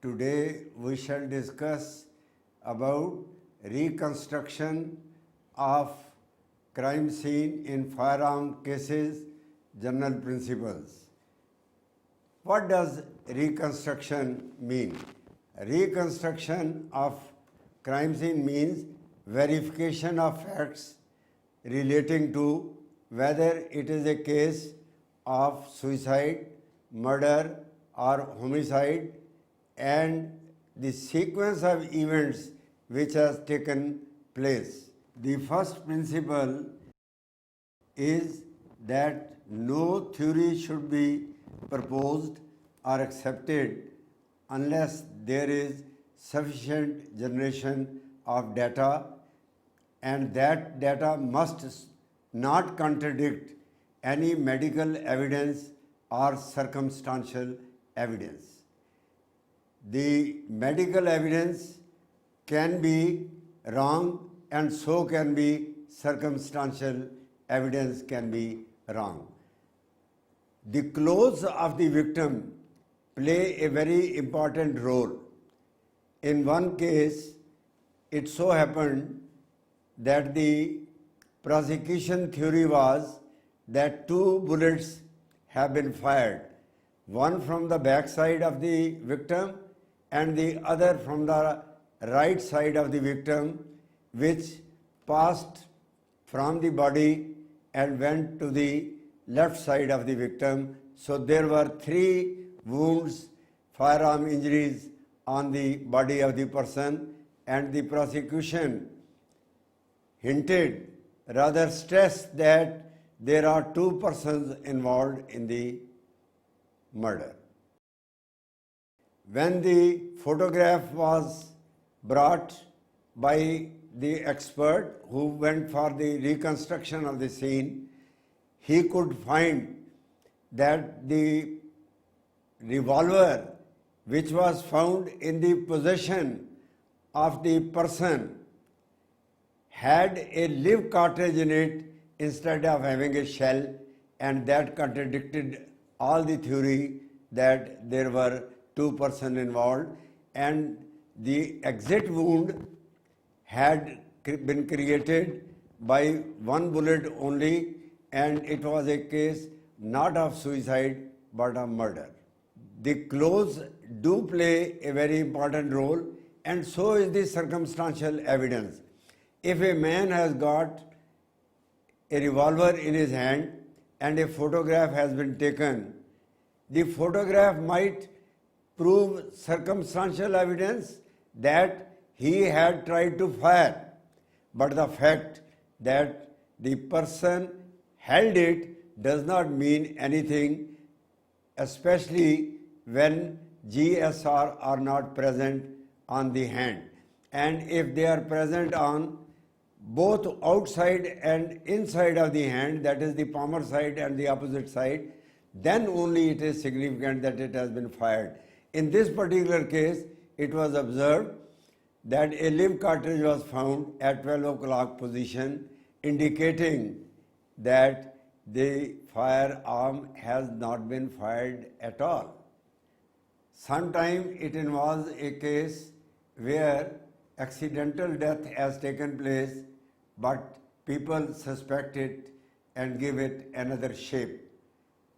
Today we shall discuss about reconstruction of crime scene in firearm cases, general principles. What does reconstruction mean? Reconstruction of crime scene means verification of facts relating to whether it is a case of suicide, murder, or homicide, and the sequence of events which has taken place. The first principle is that no theory should be proposed or accepted unless there is sufficient generation of data, and that data must not contradict any medical evidence or circumstantial evidence. The medical evidence can be wrong, and so can be circumstantial evidence can be wrong. The clothes of the victim play a very important role. In one case, it so happened that the prosecution theory was that two bullets have been fired, one from the back side of the victim and the other from the right side of the victim, which passed from the body and went to the left side of the victim. So there were three wounds, firearm injuries on the body of the person, and the prosecution hinted, rather stressed, that there are two persons involved in the murder. When the photograph was brought by the expert who went for the reconstruction of the scene, he could find that the revolver which was found in the possession of the person had a live cartridge in it instead of having a shell, and that contradicted all the theory that there were two persons involved, and the exit wound had been created by one bullet only, and it was a case not of suicide but of murder. The clothes do play a very important role, and so is the circumstantial evidence. If a man has got a revolver in his hand and a photograph has been taken, the photograph might prove circumstantial evidence that he had tried to fire, but the fact that the person held it does not mean anything, especially when GSR are not present on the hand. And if they are present on both outside and inside of the hand, that is the palmar side and the opposite side, then only it is significant that it has been fired. In this particular case, it was observed that a live cartridge was found at 12 o'clock position, indicating that the firearm has not been fired at all. Sometimes it involves a case where accidental death has taken place, but people suspect it and give it another shape.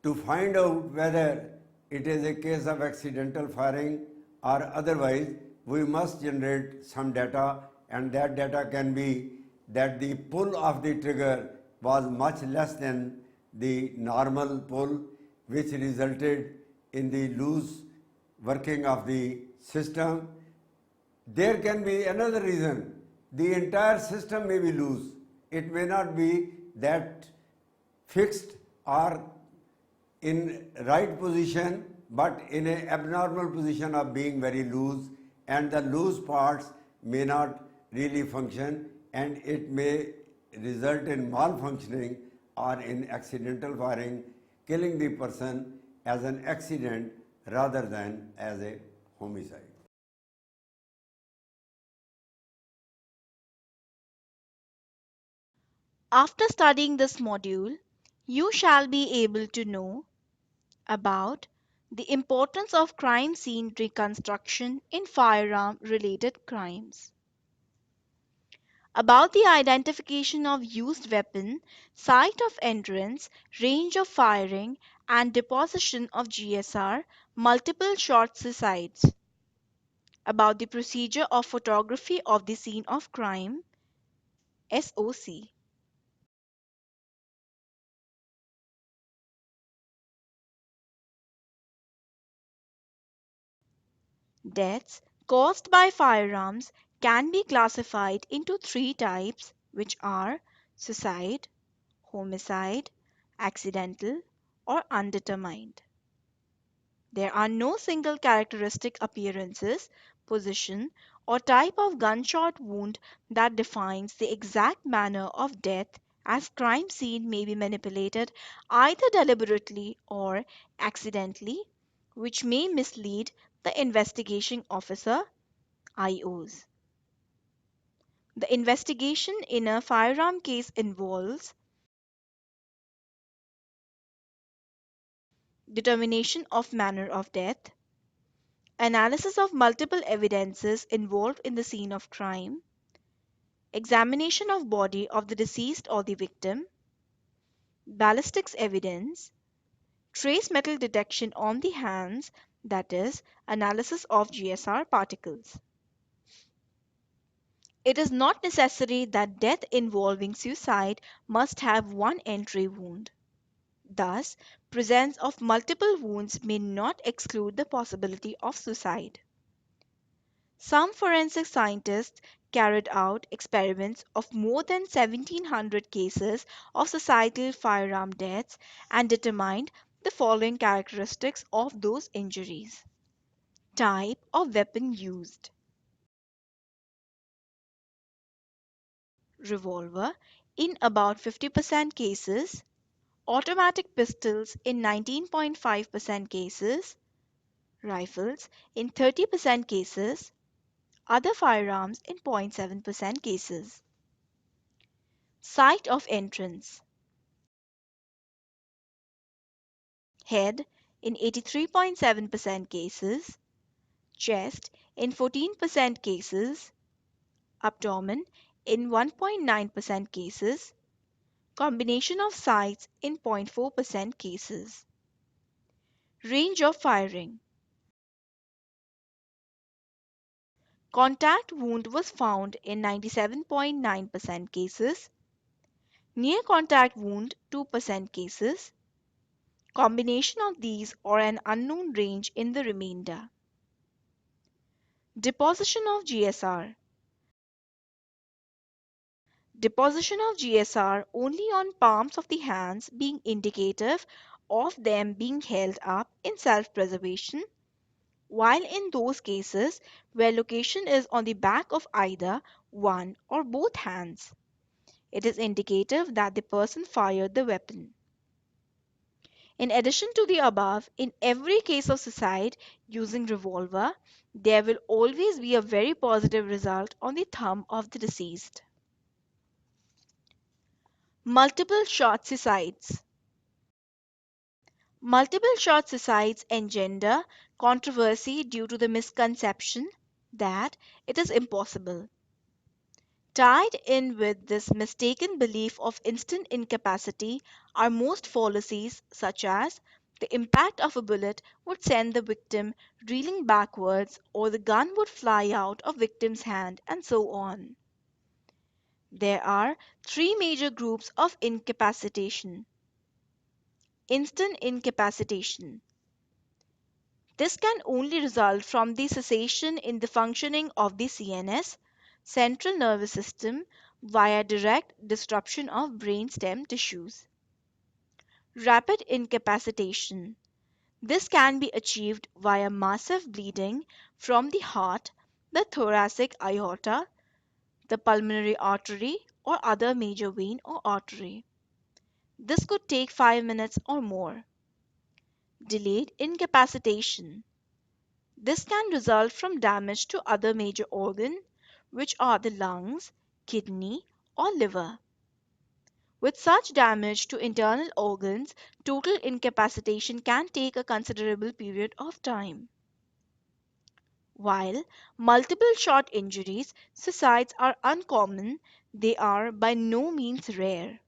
To find out whether it is a case of accidental firing or otherwise, we must generate some data, and that data can be that the pull of the trigger was much less than the normal pull, which resulted in the loose working of the system. There can be another reason. The entire system may be loose. It may not be that fixed or in right position, but in an abnormal position of being very loose, and the loose parts may not really function, and it may result in malfunctioning or in accidental firing, killing the person as an accident rather than as a homicide. After studying this module, you shall be able to know about The importance of crime scene reconstruction in firearm related crimes. About the identification of used weapon, site of entrance, range of firing, and deposition of GSR, multiple shot suicides. About the procedure of photography of the scene of crime, SOC. Deaths caused by firearms can be classified into three types, which are suicide, homicide, accidental, or undetermined. There are no single characteristic appearances, position, or type of gunshot wound that defines the exact manner of death, as crime scene may be manipulated either deliberately or accidentally, which may mislead the investigation officer IOs. The investigation in a firearm case involves determination of manner of death, analysis of multiple evidences involved in the scene of crime, examination of body of the deceased or the victim, ballistics evidence, trace metal detection on the hands, that is, analysis of GSR particles. It is not necessary that death involving suicide must have one entry wound. Thus, presence of multiple wounds may not exclude the possibility of suicide. Some forensic scientists carried out experiments of more than 1,700 cases of societal firearm deaths and determined the following characteristics of those injuries. Type of weapon used: revolver in about 50% cases, automatic pistols in 19.5% cases, rifles in 30% cases, other firearms in 0.7% cases. Site of entrance: head in 83.7% cases, chest in 14% cases, abdomen in 1.9% cases, combination of sites in 0.4% cases. Range of firing: contact wound was found in 97.9% cases, near contact wound 2% cases, combination of these or an unknown range in the remainder. Deposition of GSR: deposition of GSR only on palms of the hands being indicative of them being held up in self-preservation, while in those cases where location is on the back of either one or both hands, it is indicative that the person fired the weapon. In addition to the above, in every case of suicide using revolver, there will always be a very positive result on the thumb of the deceased. Multiple shot suicides. Multiple shot suicides engender controversy due to the misconception that it is impossible. Tied in with this mistaken belief of instant incapacity are most fallacies such as the impact of a bullet would send the victim reeling backwards or the gun would fly out of victim's hand and so on. There are three major groups of incapacitation. Instant incapacitation. This can only result from the cessation in the functioning of the CNS, central nervous system, via direct disruption of brainstem tissues. Rapid incapacitation. This can be achieved via massive bleeding from the heart, the thoracic aorta, the pulmonary artery, or other major vein or artery. This could take 5 minutes or more. Delayed incapacitation. This can result from damage to other major organ, which are the lungs, kidney, or liver. With such damage to internal organs, total incapacitation can take a considerable period of time. While multiple shot injuries, suicides are uncommon, they are by no means rare.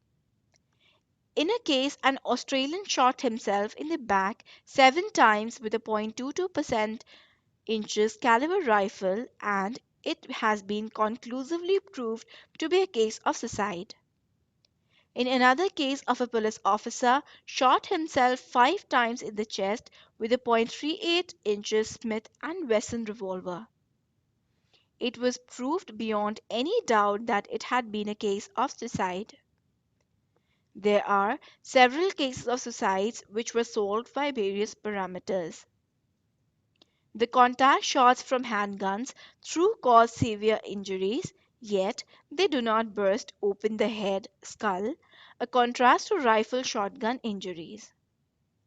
In a case, an Australian shot himself in the back 7 times with a .22% inches caliber rifle, and it has been conclusively proved to be a case of suicide. In another case of a police officer shot himself 5 times in the chest with a .38 inches Smith and Wesson revolver. It was proved beyond any doubt that it had been a case of suicide. There are several cases of suicides which were solved by various parameters. The contact shots from handguns through cause severe injuries, yet they do not burst open the head, skull, a contrast to rifle shotgun injuries.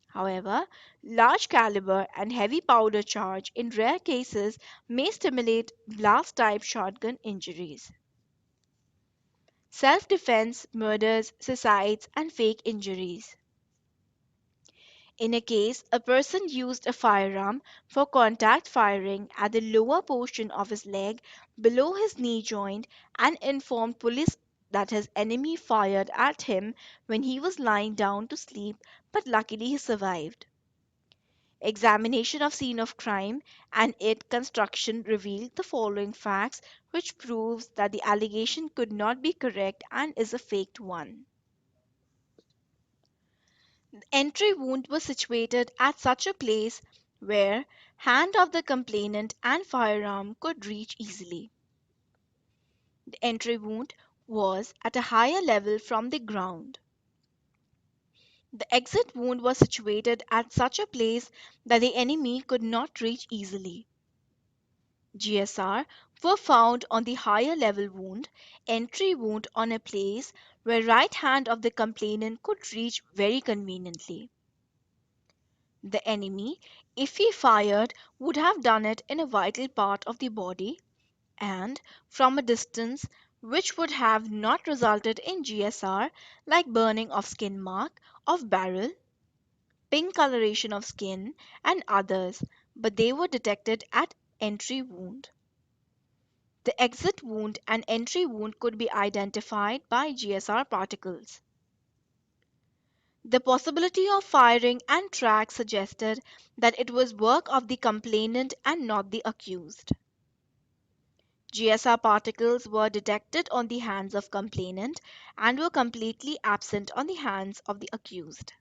However, large caliber and heavy powder charge in rare cases may stimulate blast type shotgun injuries. Self defense, murders, suicides, and fake injuries. In a case, a person used a firearm for contact firing at the lower portion of his leg below his knee joint and informed police that his enemy fired at him when he was lying down to sleep, but luckily he survived. Examination of scene of crime and its construction revealed the following facts, which proves that the allegation could not be correct and is a faked one. The entry wound was situated at such a place where hand of the complainant and firearm could reach easily. The entry wound was at a higher level from the ground. The exit wound was situated at such a place that the enemy could not reach easily. GSR were found on the higher level wound, entry wound on a place where right hand of the complainant could reach very conveniently. The enemy, if he fired, would have done it in a vital part of the body and from a distance which would have not resulted in GSR, like burning of skin mark of barrel, pink coloration of skin, and others, but they were detected at entry wound. The exit wound and entry wound could be identified by GSR particles. The possibility of firing and track suggested that it was work of the complainant and not the accused. GSR particles were detected on the hands of complainant and were completely absent on the hands of the accused.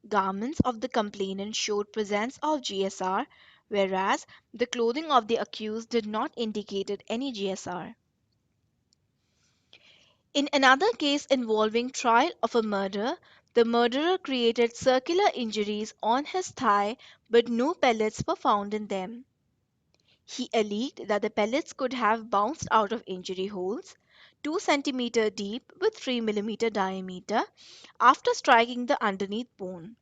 Garments of the complainant showed presence of GSR, whereas the clothing of the accused did not indicate any GSR. In another case involving trial of a murder, the murderer created circular injuries on his thigh, but no pellets were found in them. He alleged that the pellets could have bounced out of injury holes, 2 centimeter deep with 3 mm diameter, after striking the underneath bone.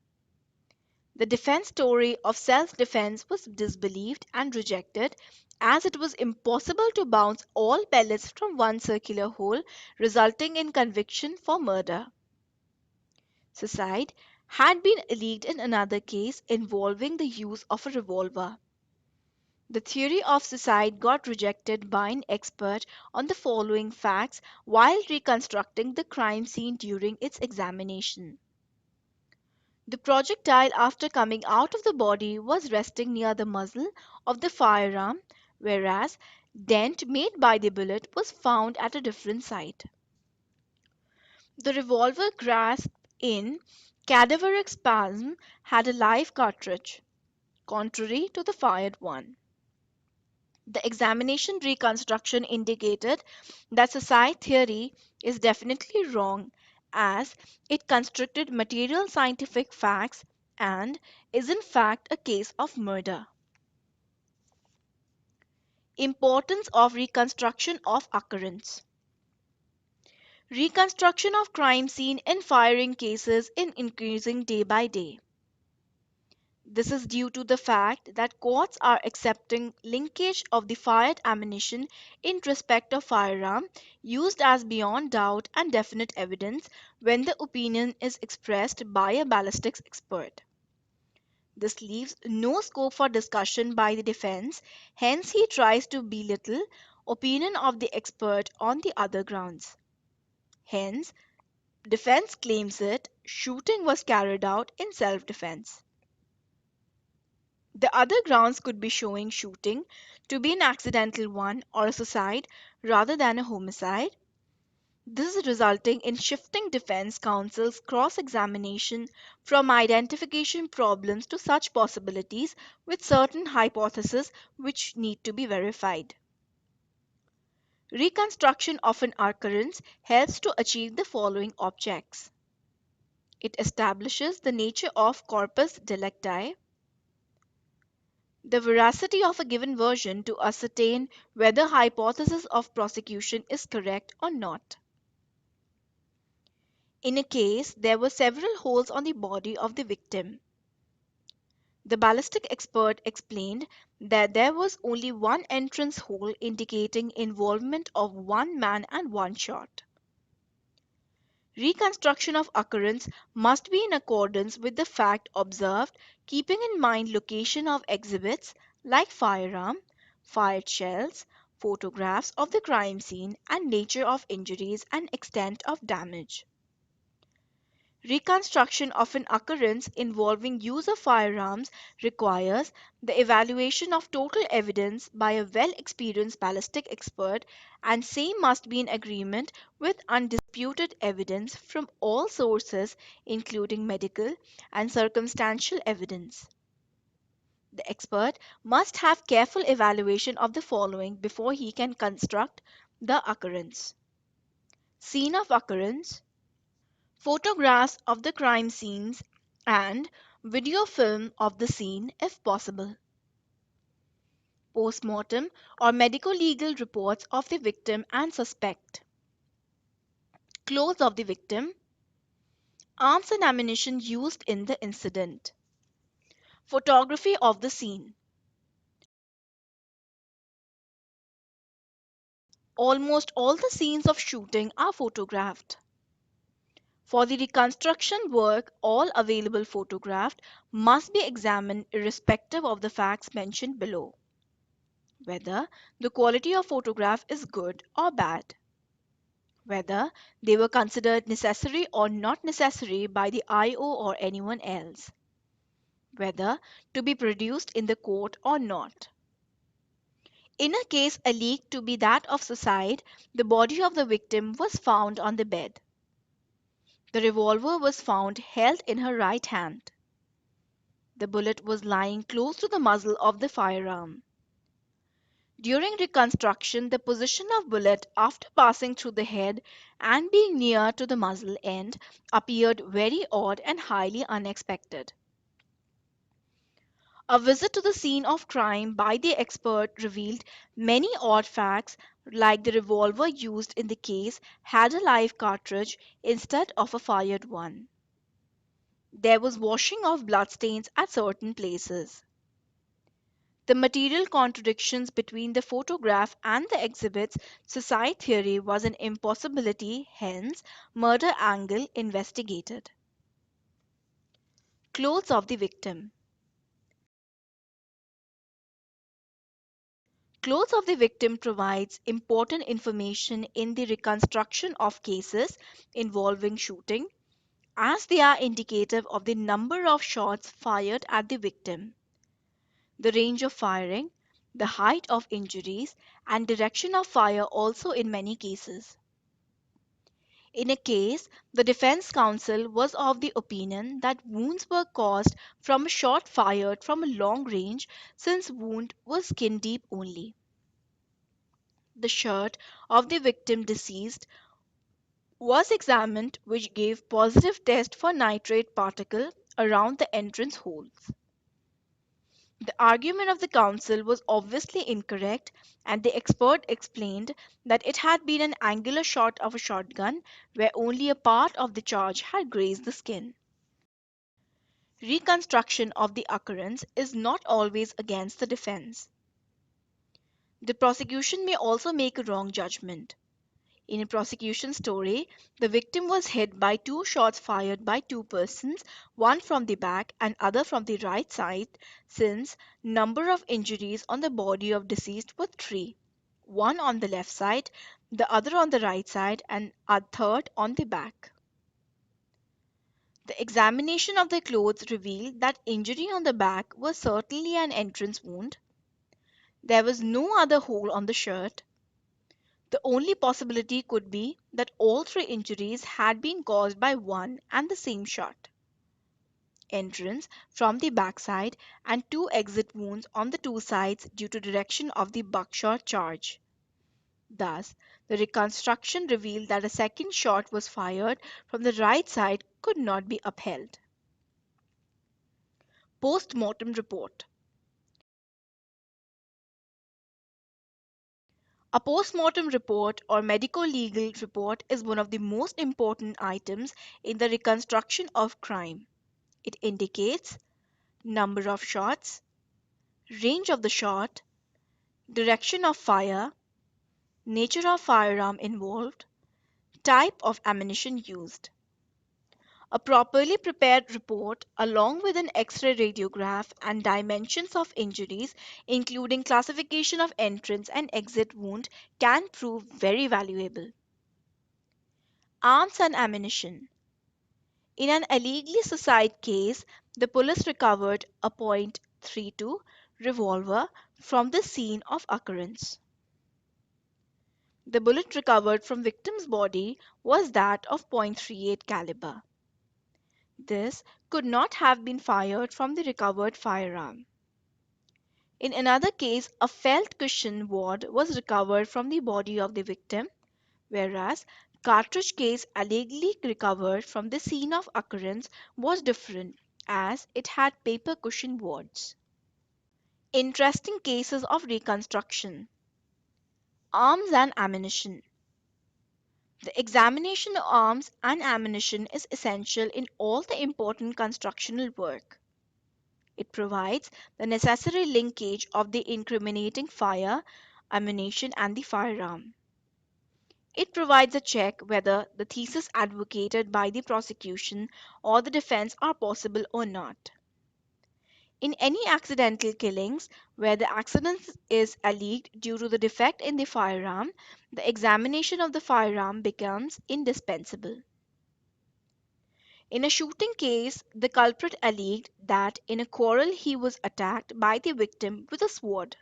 The defense story of self-defense was disbelieved and rejected, as it was impossible to bounce all pellets from one circular hole, resulting in conviction for murder. Suicide had been alleged in another case involving the use of a revolver. The theory of suicide got rejected by an expert on the following facts while reconstructing the crime scene during its examination. The projectile, after coming out of the body, was resting near the muzzle of the firearm, whereas dent made by the bullet was found at a different site. The revolver grasped in cadaveric spasm had a live cartridge, contrary to the fired one. The examination reconstruction indicated that suicide theory is definitely wrong, as it constructed material scientific facts and is in fact a case of murder. Importance of reconstruction of occurrence. Reconstruction of crime scene in firing cases is increasing day by day. This is due to the fact that courts are accepting linkage of the fired ammunition in respect of firearm used as beyond doubt and definite evidence when the opinion is expressed by a ballistics expert. This leaves no scope for discussion by the defense, hence he tries to belittle opinion of the expert on the other grounds. Hence, defense claims it shooting was carried out in self-defense. The other grounds could be showing shooting to be an accidental one or a suicide rather than a homicide. This is resulting in shifting defense counsel's cross examination from identification problems to such possibilities with certain hypotheses which need to be verified. Reconstruction of an occurrence helps to achieve the following objects. It establishes the nature of corpus delicti, the veracity of a given version to ascertain whether hypothesis of prosecution is correct or not. In a case, there were several holes on the body of the victim. The ballistic expert explained that there was only one entrance hole indicating involvement of one man and one shot. Reconstruction of occurrence must be in accordance with the fact observed, keeping in mind location of exhibits like firearm, fired shells, photographs of the crime scene, and nature of injuries and extent of damage. Reconstruction of an occurrence involving use of firearms requires the evaluation of total evidence by a well experienced ballistic expert, and same must be in agreement with undisputed evidence from all sources, including medical and circumstantial evidence. The expert must have careful evaluation of the following before he can construct the occurrence: scene of occurrence, photographs of the crime scenes, and video film of the scene if possible. Postmortem or medico legal reports of the victim and suspect. Clothes of the victim, arms and ammunition used in the incident. Photography of the scene. Almost all the scenes of shooting are photographed. For the reconstruction work, all available photographs must be examined irrespective of the facts mentioned below, whether the quality of photograph is good or bad, whether they were considered necessary or not necessary by the IO or anyone else, whether to be produced in the court or not. In a case alleged to be that of suicide, the body of the victim was found on the bed. The revolver was found held in her right hand. The bullet was lying close to the muzzle of the firearm. During reconstruction, the position of bullet after passing through the head and being near to the muzzle end appeared very odd and highly unexpected. A visit to the scene of crime by the expert revealed many odd facts, like the revolver used in the case had a live cartridge instead of a fired one. There was washing of bloodstains at certain places. The material contradictions between the photograph and the exhibits suicide theory was an impossibility, hence murder angle investigated. Clothes of the victim. Clothes of the victim provides important information in the reconstruction of cases involving shooting, as they are indicative of the number of shots fired at the victim, the range of firing, the height of injuries, and direction of fire also in many cases. In a case, the defense counsel was of the opinion that wounds were caused from a shot fired from a long range, since wound was skin deep only. The shirt of the victim deceased was examined, which gave positive test for nitrate particle around the entrance holes. The argument of the counsel was obviously incorrect, and the expert explained that it had been an angular shot of a shotgun where only a part of the charge had grazed the skin. Reconstruction of the occurrence is not always against the defense. The prosecution may also make a wrong judgment. In a prosecution story, the victim was hit by two shots fired by two persons, one from the back and other from the right side, since number of injuries on the body of deceased were three, one on the left side, the other on the right side, and a third on the back. The examination of the clothes revealed that injury on the back was certainly an entrance wound. There was no other hole on the shirt. The only possibility could be that all three injuries had been caused by one and the same shot. Entrance from the backside and two exit wounds on the two sides due to direction of the buckshot charge. Thus, the reconstruction revealed that a second shot was fired from the right side could not be upheld. Post-mortem report. A post-mortem report or medico-legal report is one of the most important items in the reconstruction of crime. It indicates number of shots, range of the shot, direction of fire, nature of firearm involved, type of ammunition used. A properly prepared report, along with an X-ray radiograph and dimensions of injuries, including classification of entrance and exit wound, can prove very valuable. Arms and ammunition. In an illegally suicide case, the police recovered a .32 revolver from the scene of occurrence. The bullet recovered from victim's body was that of .38 caliber. This could not have been fired from the recovered firearm. In another case, a felt cushion wad was recovered from the body of the victim, whereas cartridge case illegally recovered from the scene of occurrence was different as it had paper cushion wads. Interesting cases of reconstruction. Arms and ammunition. The examination of arms and ammunition is essential in all the important constructional work. It provides the necessary linkage of the incriminating fire, ammunition, and the firearm. It provides a check whether the thesis advocated by the prosecution or the defense are possible or not. In any accidental killings where the accident is alleged due to the defect in the firearm, the examination of the firearm becomes indispensable. In a shooting case, the culprit alleged that in a quarrel he was attacked by the victim with a sword.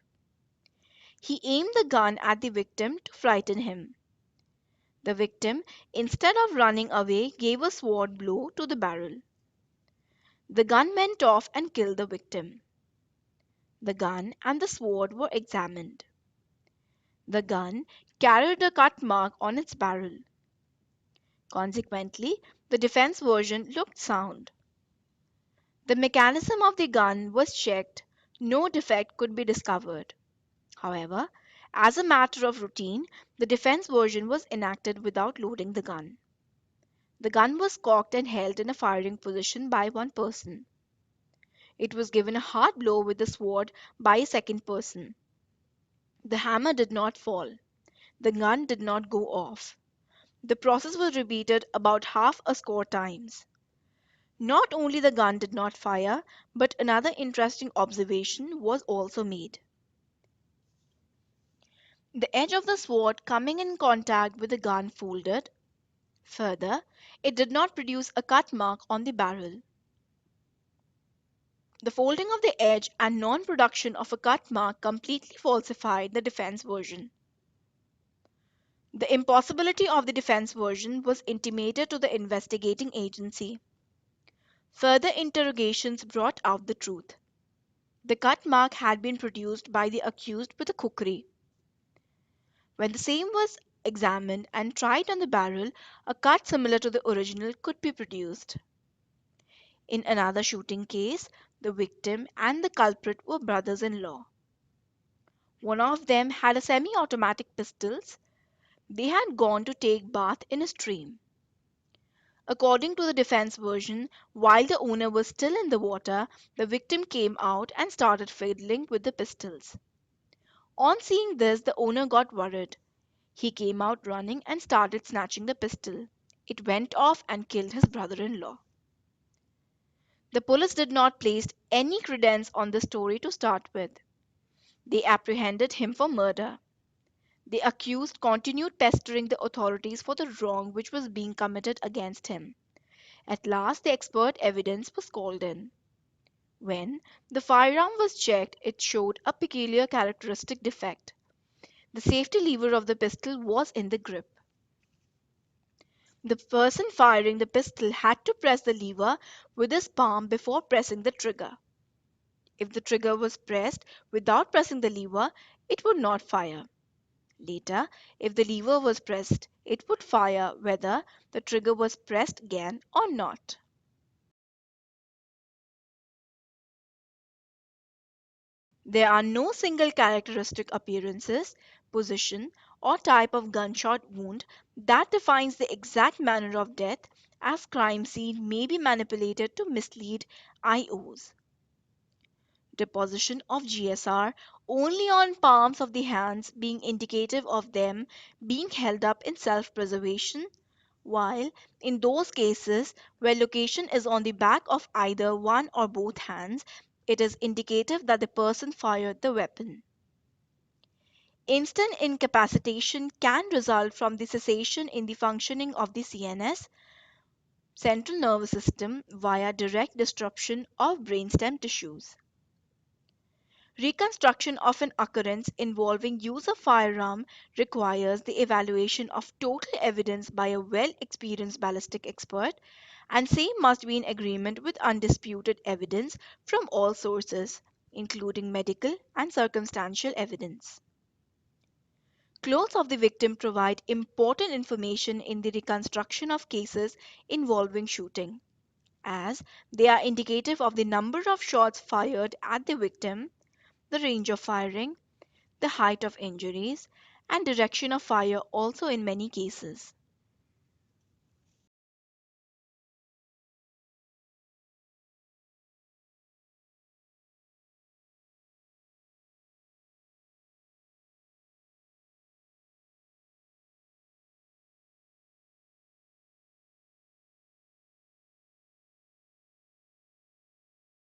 He aimed the gun at the victim to frighten him. The victim, instead of running away, gave a sword blow to the barrel. The gun went off and killed the victim. The gun and the sword were examined. The gun carried a cut mark on its barrel. Consequently, the defense version looked sound. The mechanism of the gun was checked. No defect could be discovered. However, as a matter of routine, the defense version was enacted without loading the gun. The gun was cocked and held in a firing position by one person. It was given a hard blow with the sword by a second person. The hammer did not fall. The gun did not go off. The process was repeated about half a score times. Not only the gun did not fire, but another interesting observation was also made. The edge of the sword coming in contact with the gun folded. Further, it did not produce a cut mark on the barrel. The folding of the edge and non-production of a cut mark completely falsified the defense version. The impossibility of the defense version was intimated to the investigating agency. Further interrogations brought out the truth. The cut mark had been produced by the accused with a kukri. When the same was examined and tried on the barrel, a cut similar to the original could be produced. In another shooting case, the victim and the culprit were brothers-in-law. One of them had a semi-automatic pistols. They had gone to take bath in a stream. According to the defense version, while the owner was still in the water, the victim came out and started fiddling with the pistols. On seeing this, the owner got worried. He came out running and started snatching the pistol. It went off and killed his brother in law. The police did not place any credence on the story to start with. They apprehended him for murder. The accused continued pestering the authorities for the wrong which was being committed against him. At last, the expert evidence was called in. When the firearm was checked, it showed a peculiar characteristic defect. The safety lever of the pistol was in the grip. The person firing the pistol had to press the lever with his palm before pressing the trigger. If the trigger was pressed without pressing the lever, it would not fire. Later, if the lever was pressed, it would fire whether the trigger was pressed again or not. There are no single characteristic appearances, position, or type of gunshot wound that defines the exact manner of death, as crime scene may be manipulated to mislead IOs. Deposition of GSR only on palms of the hands being indicative of them being held up in self-preservation, while in those cases where location is on the back of either one or both hands, it is indicative that the person fired the weapon. Instant incapacitation can result from the cessation in the functioning of the CNS, central nervous system, via direct disruption of brainstem tissues. Reconstruction of an occurrence involving use of firearm requires the evaluation of total evidence by a well-experienced ballistic expert, and same must be in agreement with undisputed evidence from all sources, including medical and circumstantial evidence. Clothes of the victim provide important information in the reconstruction of cases involving shooting, as they are indicative of the number of shots fired at the victim, the range of firing, the height of injuries, and direction of fire also in many cases.